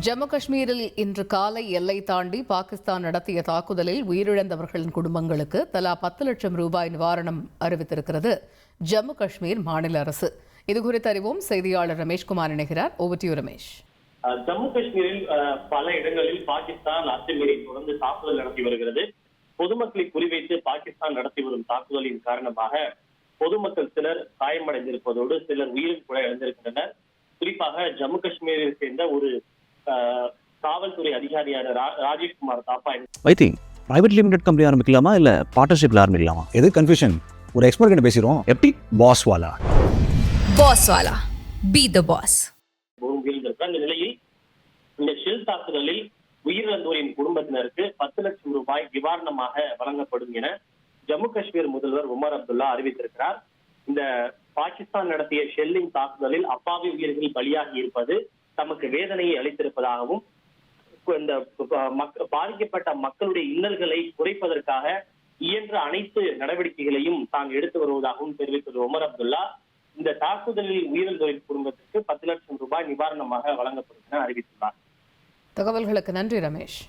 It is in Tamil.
ஜம்மு காஷ்மீரில் இன்று காலை எல்லை தாண்டி பாகிஸ்தான் நடத்திய தாக்குதலில் உயிரிழந்தவர்களின் குடும்பங்களுக்கு தலா 10 லட்சம் ரூபாய் நிவாரணம் அறிவித்திருக்கிறது ஜம்மு காஷ்மீர் மாநில அரசு. இதுகுறித்து அறிவோம் செய்தியாளர் ரமேஷ்குமார் இணைகிறார். Over to you Ramesh. Jammu காஷ்மீரில் பல இடங்களில் பாகிஸ்தான் அத்துமீறி தொடர்ந்து தாக்குதல் நடத்தி வருகிறது. பொதுமக்களை குறிவைத்து பாகிஸ்தான் நடத்தி வரும் தாக்குதலின் காரணமாக பொதுமக்கள் சிலர் காயமடைந்திருப்பதோடு சிலர் உயிரும் கூட இழந்திருக்கின்றனர். குறிப்பாக ஜம்மு காஷ்மீரை சேர்ந்த ஒரு காவல்துறை அதிகாரியான ராஜீவ்குமார் தாப்பா பிரைவேட் லிமிடெட் கம்பெனி ஆரம்பிக்கலாமா இல்ல பார்ட்னர்ஷிப்ல ஆரம்பிக்கலாமா? எது கன்ஃபியூஷன்? ஒரு எக்ஸ்பர்ட் கிட்ட பேசிரோம். எப்படி பாஸ் வாலா பி தி பாஸ். இந்த நிலையில் இந்த ஷெல் தாக்குதலில் உயிரிழந்தோரின் குடும்பத்தினருக்கு 10 லட்சம் ரூபாய் நிவாரணமாக வழங்கப்படும் என ஜம்மு காஷ்மீர் முதல்வர் உமர் அப்துல்லா அறிவித்திருக்கிறார். இந்த பாகிஸ்தான் நடத்திய ஷெல்லிங் தாக்குதலில் அப்பாவி உயிர்கள் பலியாகி இருப்பது தமக்கு வேதனையை அளித்திருப்பதாகவும் இந்த பாதிக்கப்பட்ட மக்களுடைய இன்னல்களை குறைப்பதற்காக இயன்ற அனைத்து நடவடிக்கைகளையும் தான் எடுத்து வருவதாகவும் தெரிவித்தது உமர் அப்துல்லா. இந்த தாக்குதலில் உயிரிழந்தோரின் குடும்பத்திற்கு 10 லட்சம் ரூபாய் நிவாரணமாக வழங்கப்படும் என அறிவித்துள்ளார். தகவல்களுக்கு நன்றி ரமேஷ்.